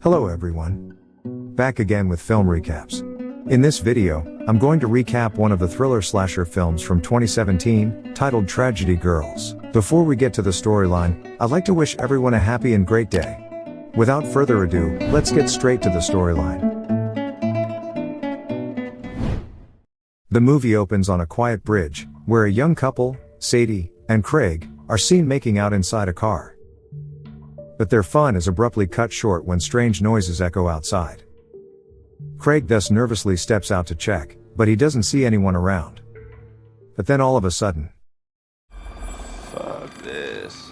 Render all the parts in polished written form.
Hello everyone. Back again with film recaps. In this video, I'm going to recap one of the thriller slasher films from 2017, titled Tragedy Girls. Before we get to the storyline, I'd like to wish everyone a happy and great day. Without further ado, let's get straight to the storyline. The movie opens on a quiet bridge, where a young couple, Sadie and Craig, are seen making out inside a car. But their fun is abruptly cut short when strange noises echo outside. Craig thus nervously steps out to check, but he doesn't see anyone around. But then all of a sudden, fuck this.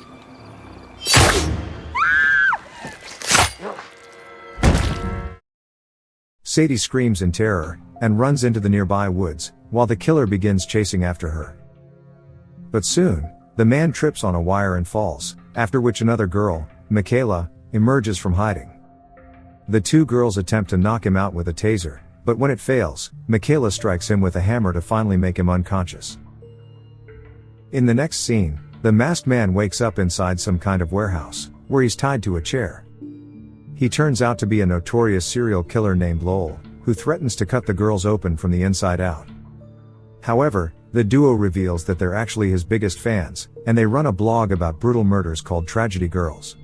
Sadie screams in terror and runs into the nearby woods, while the killer begins chasing after her. But soon, the man trips on a wire and falls, after which another girl, Michaela, emerges from hiding. The two girls attempt to knock him out with a taser, but when it fails, Michaela strikes him with a hammer to finally make him unconscious. In the next scene, the masked man wakes up inside some kind of warehouse, where he's tied to a chair. He turns out to be a notorious serial killer named Lowell, who threatens to cut the girls open from the inside out. However, the duo reveals that they're actually his biggest fans, and they run a blog about brutal murders called Tragedy Girls.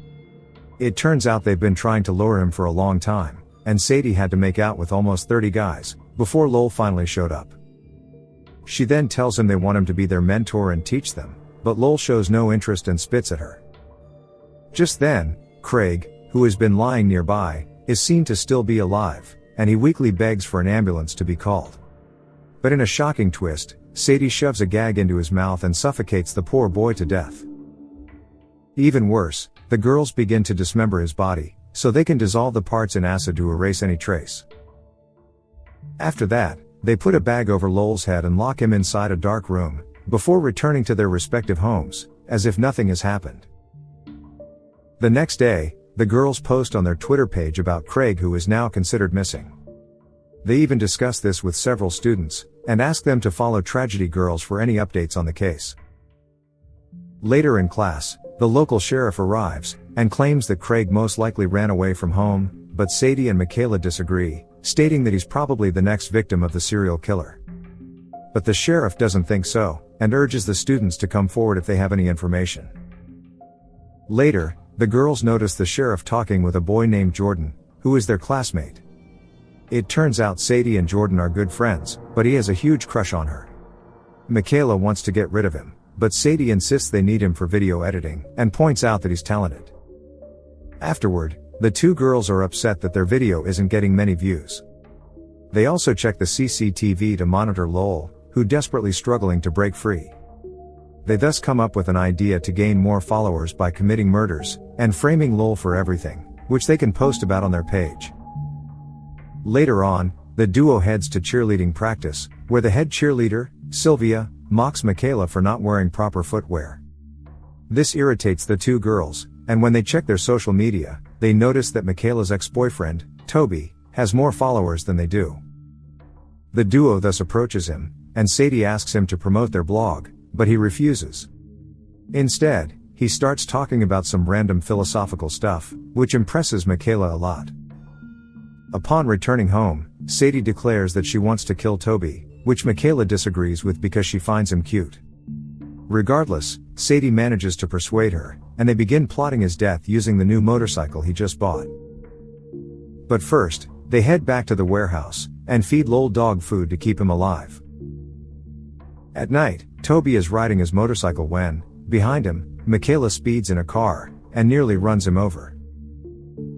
It turns out they've been trying to lure him for a long time, and Sadie had to make out with almost 30 guys, before Lowell finally showed up. She then tells him they want him to be their mentor and teach them, but Lowell shows no interest and spits at her. Just then, Craig, who has been lying nearby, is seen to still be alive, and he weakly begs for an ambulance to be called. But in a shocking twist, Sadie shoves a gag into his mouth and suffocates the poor boy to death. Even worse, the girls begin to dismember his body, so they can dissolve the parts in acid to erase any trace. After that, they put a bag over Lowell's head and lock him inside a dark room, before returning to their respective homes, as if nothing has happened. The next day, the girls post on their Twitter page about Craig, who is now considered missing. They even discuss this with several students, and ask them to follow Tragedy Girls for any updates on the case. Later in class, the local sheriff arrives, and claims that Craig most likely ran away from home, but Sadie and Michaela disagree, stating that he's probably the next victim of the serial killer. But the sheriff doesn't think so, and urges the students to come forward if they have any information. Later, the girls notice the sheriff talking with a boy named Jordan, who is their classmate. It turns out Sadie and Jordan are good friends, but he has a huge crush on her. Michaela wants to get rid of him, but Sadie insists they need him for video editing, and points out that he's talented. Afterward, the two girls are upset that their video isn't getting many views. They also check the CCTV to monitor Lowell, who desperately struggling to break free. They thus come up with an idea to gain more followers by committing murders, and framing Lowell for everything, which they can post about on their page. Later on, the duo heads to cheerleading practice, where the head cheerleader, Sylvia, mocks Michaela for not wearing proper footwear. This irritates the two girls, and when they check their social media, they notice that Michaela's ex-boyfriend, Toby, has more followers than they do. The duo thus approaches him, and Sadie asks him to promote their blog, but he refuses. Instead, he starts talking about some random philosophical stuff, which impresses Michaela a lot. Upon returning home, Sadie declares that she wants to kill Toby, which Michaela disagrees with because she finds him cute. Regardless, Sadie manages to persuade her, and they begin plotting his death using the new motorcycle he just bought. But first, they head back to the warehouse, and feed Lowell dog food to keep him alive. At night, Toby is riding his motorcycle when, behind him, Michaela speeds in a car, and nearly runs him over.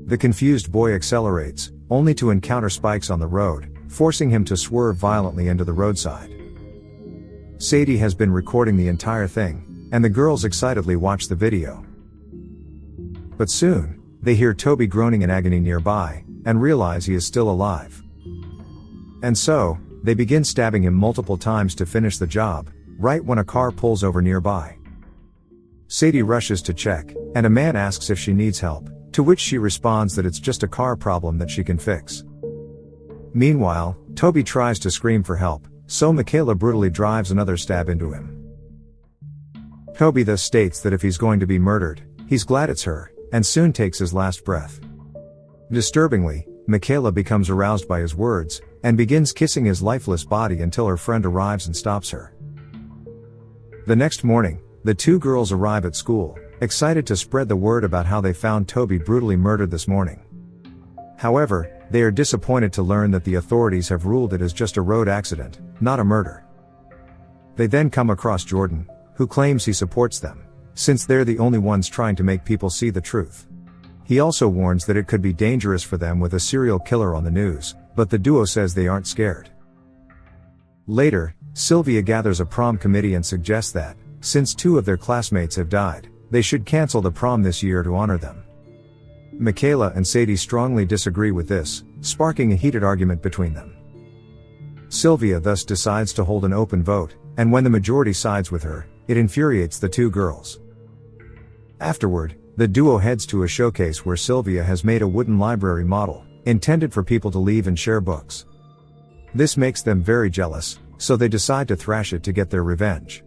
The confused boy accelerates, only to encounter spikes on the road, forcing him to swerve violently into the roadside. Sadie has been recording the entire thing, and the girls excitedly watch the video. But soon, they hear Toby groaning in agony nearby, and realize he is still alive. And so, they begin stabbing him multiple times to finish the job, right when a car pulls over nearby. Sadie rushes to check, and a man asks if she needs help, to which she responds that it's just a car problem that she can fix. Meanwhile, Toby tries to scream for help, so Michaela brutally drives another stab into him. Toby thus states that if he's going to be murdered, he's glad it's her, and soon takes his last breath. Disturbingly, Michaela becomes aroused by his words, and begins kissing his lifeless body until her friend arrives and stops her. The next morning, the two girls arrive at school, excited to spread the word about how they found Toby brutally murdered this morning. However, they are disappointed to learn that the authorities have ruled it as just a road accident, not a murder. They then come across Jordan, who claims he supports them, since they're the only ones trying to make people see the truth. He also warns that it could be dangerous for them with a serial killer on the news, but the duo says they aren't scared. Later, Sylvia gathers a prom committee and suggests that, since two of their classmates have died, they should cancel the prom this year to honor them. Michaela and Sadie strongly disagree with this, sparking a heated argument between them. Sylvia thus decides to hold an open vote, and when the majority sides with her, it infuriates the two girls. Afterward, the duo heads to a showcase where Sylvia has made a wooden library model, intended for people to leave and share books. This makes them very jealous, so they decide to thrash it to get their revenge.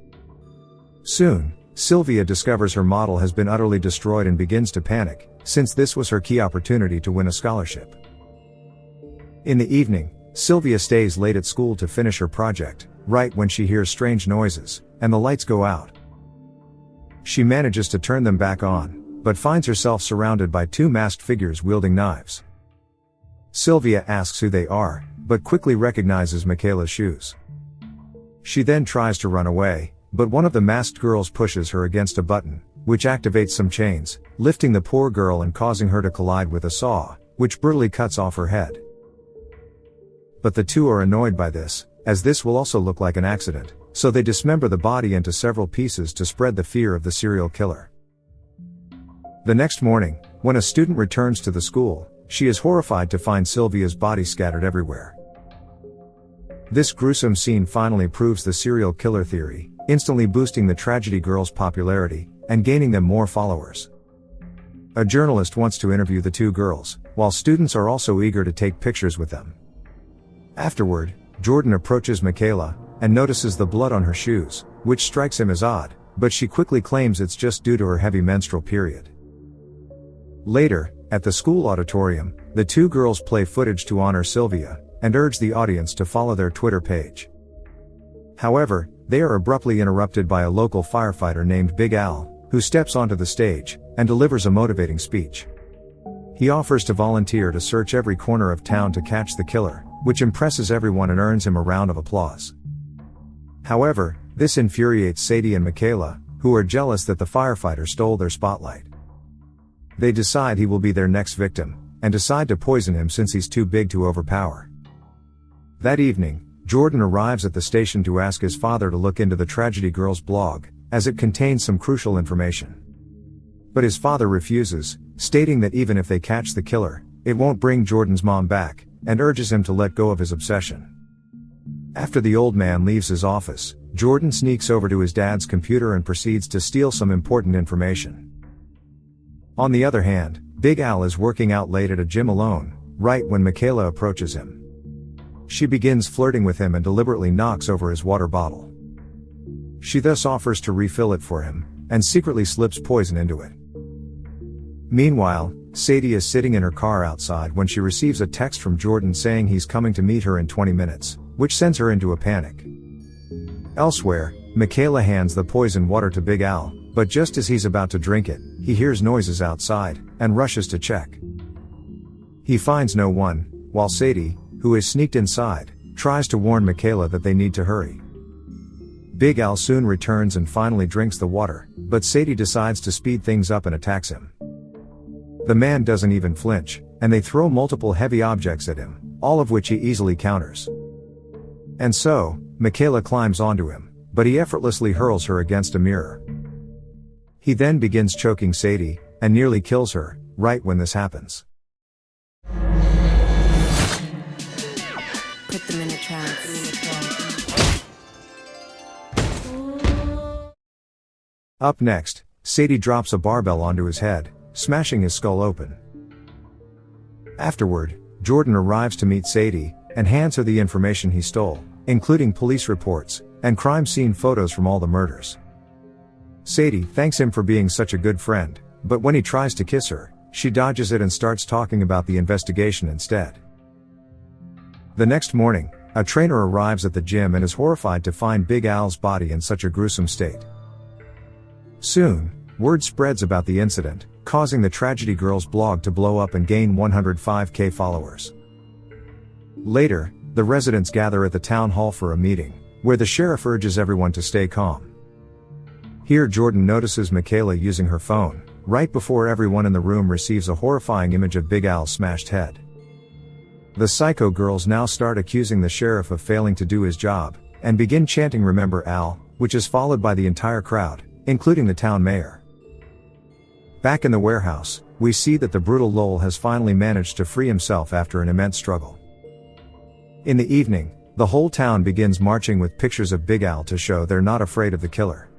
Soon, Sylvia discovers her model has been utterly destroyed and begins to panic, since this was her key opportunity to win a scholarship. In the evening, Sylvia stays late at school to finish her project, right when she hears strange noises, and the lights go out. She manages to turn them back on, but finds herself surrounded by two masked figures wielding knives. Sylvia asks who they are, but quickly recognizes Michaela's shoes. She then tries to run away, but one of the masked girls pushes her against a button, which activates some chains, lifting the poor girl and causing her to collide with a saw, which brutally cuts off her head. But the two are annoyed by this, as this will also look like an accident, so they dismember the body into several pieces to spread the fear of the serial killer. The next morning, when a student returns to the school, she is horrified to find Sylvia's body scattered everywhere. This gruesome scene finally proves the serial killer theory, instantly boosting the tragedy girls' popularity, and gaining them more followers. A journalist wants to interview the two girls, while students are also eager to take pictures with them. Afterward, Jordan approaches Michaela, and notices the blood on her shoes, which strikes him as odd, but she quickly claims it's just due to her heavy menstrual period. Later, at the school auditorium, the two girls play footage to honor Sylvia, and urge the audience to follow their Twitter page. However, they are abruptly interrupted by a local firefighter named Big Al, who steps onto the stage, and delivers a motivating speech. He offers to volunteer to search every corner of town to catch the killer, which impresses everyone and earns him a round of applause. However, this infuriates Sadie and Michaela, who are jealous that the firefighter stole their spotlight. They decide he will be their next victim, and decide to poison him since he's too big to overpower. That evening, Jordan arrives at the station to ask his father to look into the Tragedy Girls blog, as it contains some crucial information. But his father refuses, stating that even if they catch the killer, it won't bring Jordan's mom back, and urges him to let go of his obsession. After the old man leaves his office, Jordan sneaks over to his dad's computer and proceeds to steal some important information. On the other hand, Big Al is working out late at a gym alone, right when Michaela approaches him. She begins flirting with him and deliberately knocks over his water bottle. She thus offers to refill it for him, and secretly slips poison into it. Meanwhile, Sadie is sitting in her car outside when she receives a text from Jordan saying he's coming to meet her in 20 minutes, which sends her into a panic. Elsewhere, Michaela hands the poisoned water to Big Al, but just as he's about to drink it, he hears noises outside, and rushes to check. He finds no one, while Sadie, who is sneaked inside, tries to warn Michaela that they need to hurry. Big Al soon returns and finally drinks the water, but Sadie decides to speed things up and attacks him. The man doesn't even flinch, and they throw multiple heavy objects at him, all of which he easily counters. And so, Michaela climbs onto him, but he effortlessly hurls her against a mirror. He then begins choking Sadie, and nearly kills her, right when this happens. Put them in a trance. Up next, Sadie drops a barbell onto his head, smashing his skull open. Afterward, Jordan arrives to meet Sadie, and hands her the information he stole, including police reports, and crime scene photos from all the murders. Sadie thanks him for being such a good friend, but when he tries to kiss her, she dodges it and starts talking about the investigation instead. The next morning, a trainer arrives at the gym and is horrified to find Big Al's body in such a gruesome state. Soon, word spreads about the incident, causing the Tragedy Girls blog to blow up and gain 105K followers. Later, the residents gather at the town hall for a meeting, where the sheriff urges everyone to stay calm. Here Jordan notices Michaela using her phone, right before everyone in the room receives a horrifying image of Big Al's smashed head. The psycho girls now start accusing the sheriff of failing to do his job, and begin chanting "Remember Al," which is followed by the entire crowd, including the town mayor. Back in the warehouse, we see that the brutal Lowell has finally managed to free himself after an immense struggle. In the evening, the whole town begins marching with pictures of Big Al to show they're not afraid of the killer.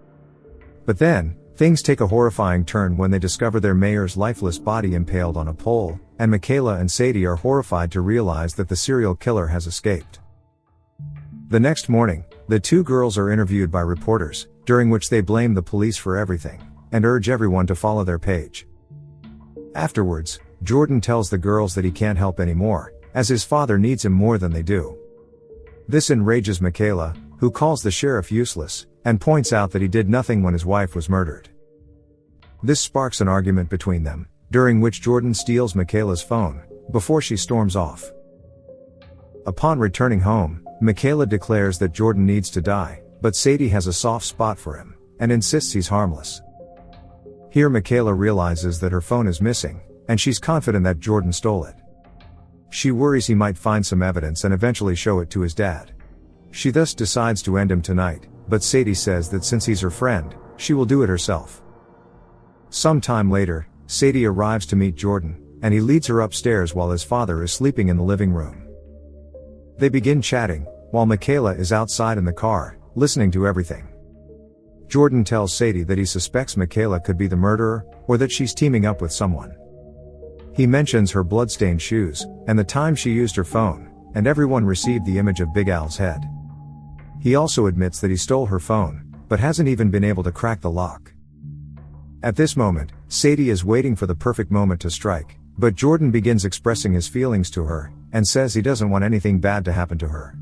But then, things take a horrifying turn when they discover their mayor's lifeless body impaled on a pole, and Michaela and Sadie are horrified to realize that the serial killer has escaped. The next morning, the two girls are interviewed by reporters, during which they blame the police for everything, and urge everyone to follow their page. Afterwards, Jordan tells the girls that he can't help anymore, as his father needs him more than they do. This enrages Michaela, who calls the sheriff useless, and points out that he did nothing when his wife was murdered. This sparks an argument between them, during which Jordan steals Michaela's phone, before she storms off. Upon returning home, Michaela declares that Jordan needs to die, but Sadie has a soft spot for him, and insists he's harmless. Here Michaela realizes that her phone is missing, and she's confident that Jordan stole it. She worries he might find some evidence and eventually show it to his dad. She thus decides to end him tonight, but Sadie says that since he's her friend, she will do it herself. Some time later, Sadie arrives to meet Jordan, and he leads her upstairs while his father is sleeping in the living room. They begin chatting, while Michaela is outside in the car, listening to everything. Jordan tells Sadie that he suspects Michaela could be the murderer, or that she's teaming up with someone. He mentions her bloodstained shoes, and the time she used her phone, and everyone received the image of Big Al's head. He also admits that he stole her phone, but hasn't even been able to crack the lock. At this moment, Sadie is waiting for the perfect moment to strike, but Jordan begins expressing his feelings to her, and says he doesn't want anything bad to happen to her.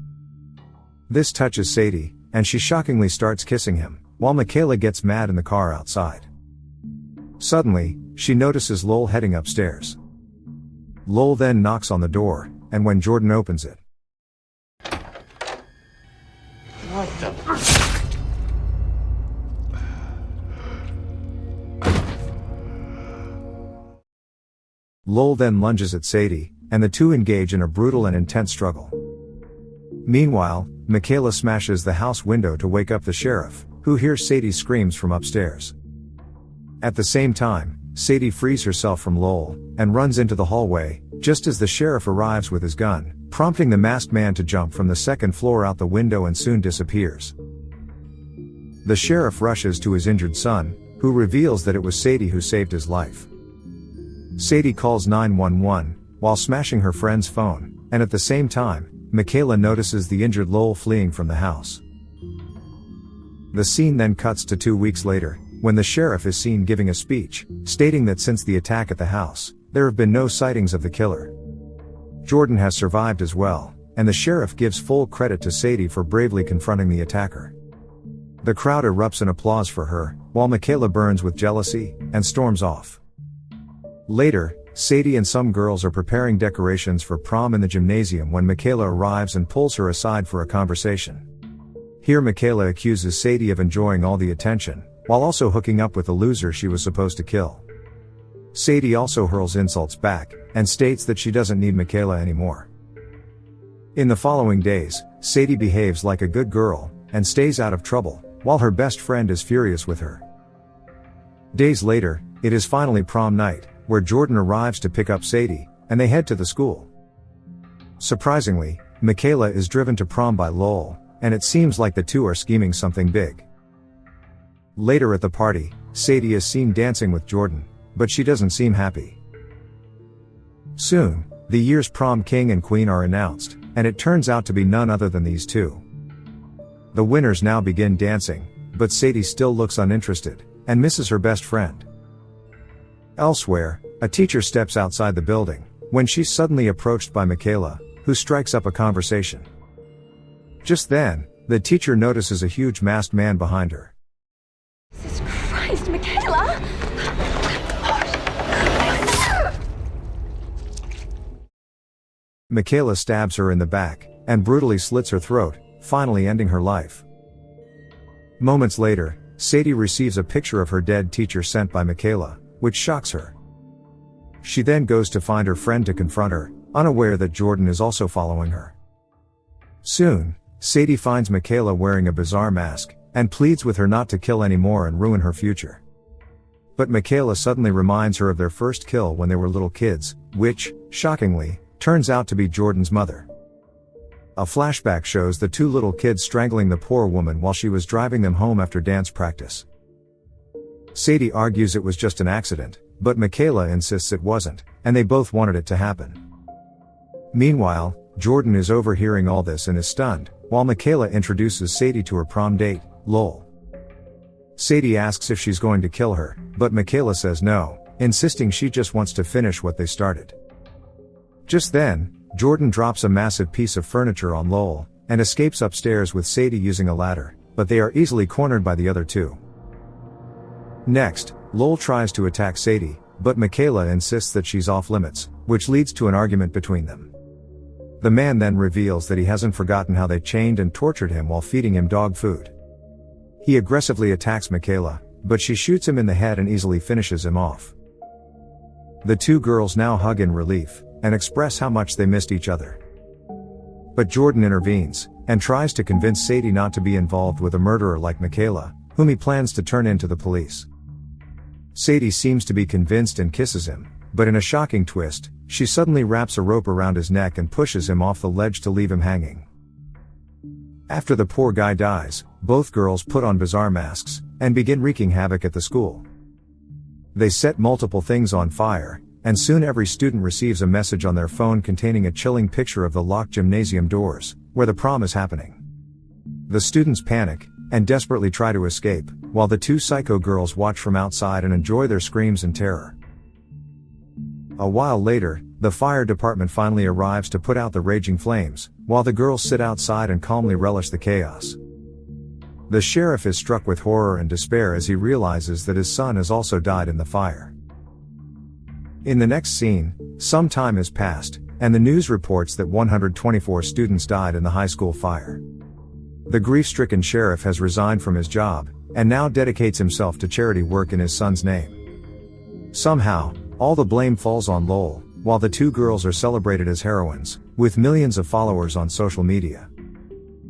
This touches Sadie, and she shockingly starts kissing him, while Michaela gets mad in the car outside. Suddenly, she notices Lowell heading upstairs. Lowell then knocks on the door, and when Jordan opens it, What the? Lowell then lunges at Sadie, and the two engage in a brutal and intense struggle. Meanwhile, Michaela smashes the house window to wake up the sheriff, who hears Sadie's screams from upstairs. At the same time, Sadie frees herself from Lowell, and runs into the hallway, just as the sheriff arrives with his gun, prompting the masked man to jump from the second floor out the window and soon disappears. The sheriff rushes to his injured son, who reveals that it was Sadie who saved his life. Sadie calls 911, while smashing her friend's phone, and at the same time, Michaela notices the injured Lowell fleeing from the house. The scene then cuts to 2 weeks later, when the sheriff is seen giving a speech, stating that since the attack at the house, there have been no sightings of the killer. Jordan has survived as well, and the sheriff gives full credit to Sadie for bravely confronting the attacker. The crowd erupts in applause for her, while Michaela burns with jealousy, and storms off. Later, Sadie and some girls are preparing decorations for prom in the gymnasium when Michaela arrives and pulls her aside for a conversation. Here Michaela accuses Sadie of enjoying all the attention, while also hooking up with the loser she was supposed to kill. Sadie also hurls insults back, and states that she doesn't need Michaela anymore. In the following days, Sadie behaves like a good girl, and stays out of trouble, while her best friend is furious with her. Days later, it is finally prom night, where Jordan arrives to pick up Sadie, and they head to the school. Surprisingly, Michaela is driven to prom by Lowell, and it seems like the two are scheming something big. Later at the party, Sadie is seen dancing with Jordan, but she doesn't seem happy. Soon, the year's prom king and queen are announced, and it turns out to be none other than these two. The winners now begin dancing, but Sadie still looks uninterested, and misses her best friend. Elsewhere, A teacher steps outside the building, when she's suddenly approached by Michaela, who strikes up a conversation. Just then, the teacher notices a huge masked man behind her. Jesus Christ, Michaela! Michaela stabs her in the back, and brutally slits her throat, finally ending her life. Moments later, Sadie receives a picture of her dead teacher sent by Michaela, which shocks her. She then goes to find her friend to confront her, unaware that Jordan is also following her. Soon, Sadie finds Michaela wearing a bizarre mask, and pleads with her not to kill anymore and ruin her future. But Michaela suddenly reminds her of their first kill when they were little kids, which, shockingly, turns out to be Jordan's mother. A flashback shows the two little kids strangling the poor woman while she was driving them home after dance practice. Sadie argues it was just an accident, but Michaela insists it wasn't, and they both wanted it to happen. Meanwhile, Jordan is overhearing all this and is stunned, while Michaela introduces Sadie to her prom date, Lowell. Sadie asks if she's going to kill her, but Michaela says no, insisting she just wants to finish what they started. Just then, Jordan drops a massive piece of furniture on Lowell, and escapes upstairs with Sadie using a ladder, but they are easily cornered by the other two. Next, Lowell tries to attack Sadie, but Michaela insists that she's off limits, which leads to an argument between them. The man then reveals that he hasn't forgotten how they chained and tortured him while feeding him dog food. He aggressively attacks Michaela, but she shoots him in the head and easily finishes him off. The two girls now hug in relief, and express how much they missed each other. But Jordan intervenes, and tries to convince Sadie not to be involved with a murderer like Michaela, whom he plans to turn in to the police. Sadie seems to be convinced and kisses him, but in a shocking twist, she suddenly wraps a rope around his neck and pushes him off the ledge to leave him hanging. After the poor guy dies, both girls put on bizarre masks, and begin wreaking havoc at the school. They set multiple things on fire, and soon every student receives a message on their phone containing a chilling picture of the locked gymnasium doors, where the prom is happening. The students panic, and desperately try to escape, while the two psycho girls watch from outside and enjoy their screams and terror. A while later, the fire department finally arrives to put out the raging flames, while the girls sit outside and calmly relish the chaos. The sheriff is struck with horror and despair as he realizes that his son has also died in the fire. In the next scene, some time has passed, and the news reports that 124 students died in the high school fire. The grief-stricken sheriff has resigned from his job, and now dedicates himself to charity work in his son's name. Somehow, all the blame falls on Lowell, while the two girls are celebrated as heroines, with millions of followers on social media.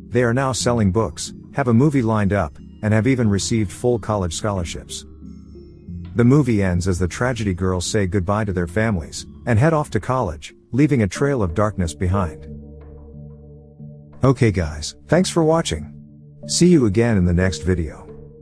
They are now selling books, have a movie lined up, and have even received full college scholarships. The movie ends as the tragedy girls say goodbye to their families, and head off to college, leaving a trail of darkness behind. Okay guys, thanks for watching. See you again in the next video.